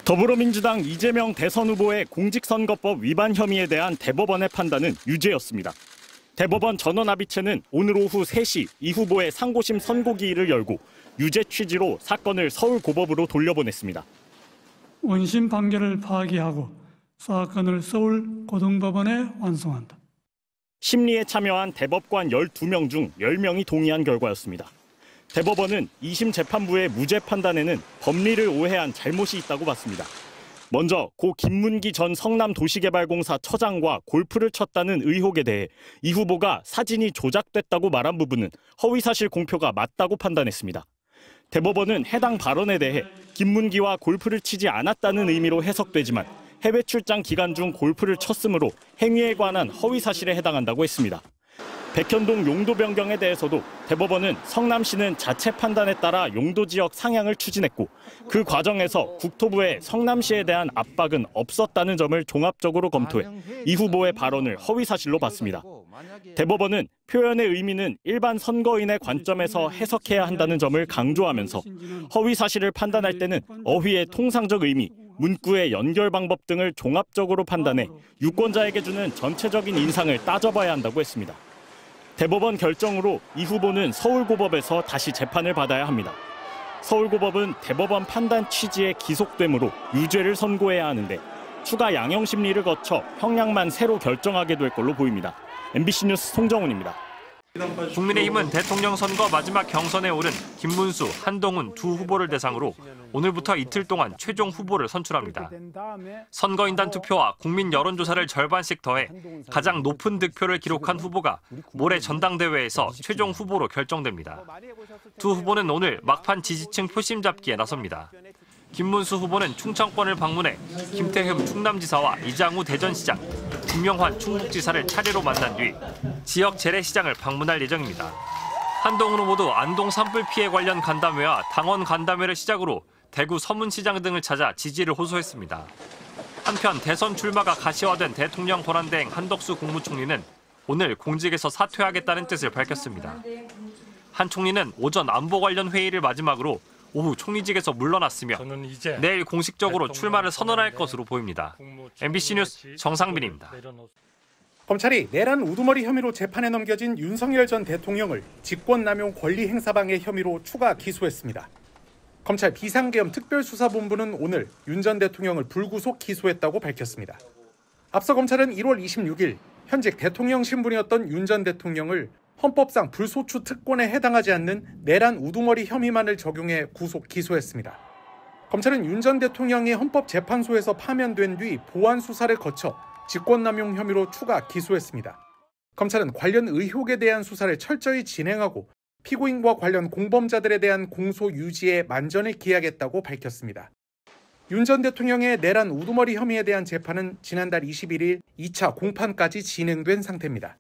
더불어민주당 이재명 대선 후보의 공직선거법 위반 혐의에 대한 대법원의 판단은 유죄였습니다. 대법원 전원합의체는 오늘 오후 3시 이 후보의 상고심 선고기일을 열고 유죄 취지로 사건을 서울고법으로 돌려보냈습니다. 원심 판결을 파기하고 사건을 서울고등법원에 완송한다. 심리에 참여한 대법관 12명 중 10명이 동의한 결과였습니다. 대법원은 2심 재판부의 무죄 판단에는 법리를 오해한 잘못이 있다고 봤습니다. 먼저 고 김문기 전 성남도시개발공사 처장과 골프를 쳤다는 의혹에 대해 이 후보가 사진이 조작됐다고 말한 부분은 허위사실 공표가 맞다고 판단했습니다. 대법원은 해당 발언에 대해 김문기와 골프를 치지 않았다는 의미로 해석되지만 해외 출장 기간 중 골프를 쳤으므로 행위에 관한 허위사실에 해당한다고 했습니다. 백현동 용도 변경에 대해서도 대법원은 성남시는 자체 판단에 따라 용도 지역 상향을 추진했고 그 과정에서 국토부에 성남시에 대한 압박은 없었다는 점을 종합적으로 검토해 이 후보의 발언을 허위사실로 봤습니다. 대법원은 표현의 의미는 일반 선거인의 관점에서 해석해야 한다는 점을 강조하면서 허위사실을 판단할 때는 어휘의 통상적 의미, 문구의 연결 방법 등을 종합적으로 판단해 유권자에게 주는 전체적인 인상을 따져봐야 한다고 했습니다. 대법원 결정으로 이 후보는 서울고법에서 다시 재판을 받아야 합니다. 서울고법은 대법원 판단 취지에 기속되므로 유죄를 선고해야 하는데 추가 양형 심리를 거쳐 형량만 새로 결정하게 될 걸로 보입니다. MBC 뉴스 송정훈입니다. 국민의힘은 대통령 선거 마지막 경선에 오른 김문수, 한동훈 두 후보를 대상으로 오늘부터 이틀 동안 최종 후보를 선출합니다. 선거인단 투표와 국민 여론조사를 절반씩 더해 가장 높은 득표를 기록한 후보가 모레 전당대회에서 최종 후보로 결정됩니다. 두 후보는 오늘 막판 지지층 표심 잡기에 나섭니다. 김문수 후보는 충청권을 방문해 김태흠 충남지사와 이장우 대전시장, 김명환 충북지사를 차례로 만난 뒤 지역 재래시장을 방문할 예정입니다. 한동훈 후보도 안동 산불 피해 관련 간담회와 당원 간담회를 시작으로 대구 서문시장 등을 찾아 지지를 호소했습니다. 한편 대선 출마가 가시화된 대통령 권한대행 한덕수 국무총리는 오늘 공직에서 사퇴하겠다는 뜻을 밝혔습니다. 한 총리는 오전 안보 관련 회의를 마지막으로 오후 총리직에서 물러났으며 내일 공식적으로 출마를 선언할 것으로 보입니다. MBC 뉴스 정상빈입니다. 검찰이 내란 우두머리 혐의로 재판에 넘겨진 윤석열 전 대통령을 직권남용 권리행사방해 혐의로 추가 기소했습니다. 검찰 비상계엄 특별수사본부는 오늘 윤 전 대통령을 불구속 기소했다고 밝혔습니다. 앞서 검찰은 1월 26일 현직 대통령 신분이었던 윤 전 대통령을 헌법상 불소추 특권에 해당하지 않는 내란 우두머리 혐의만을 적용해 구속 기소했습니다. 검찰은 윤 전 대통령이 헌법재판소에서 파면된 뒤 보안 수사를 거쳐 직권남용 혐의로 추가 기소했습니다. 검찰은 관련 의혹에 대한 수사를 철저히 진행하고 피고인과 관련 공범자들에 대한 공소 유지에 만전을 기하겠다고 밝혔습니다. 윤 전 대통령의 내란 우두머리 혐의에 대한 재판은 지난달 21일 2차 공판까지 진행된 상태입니다.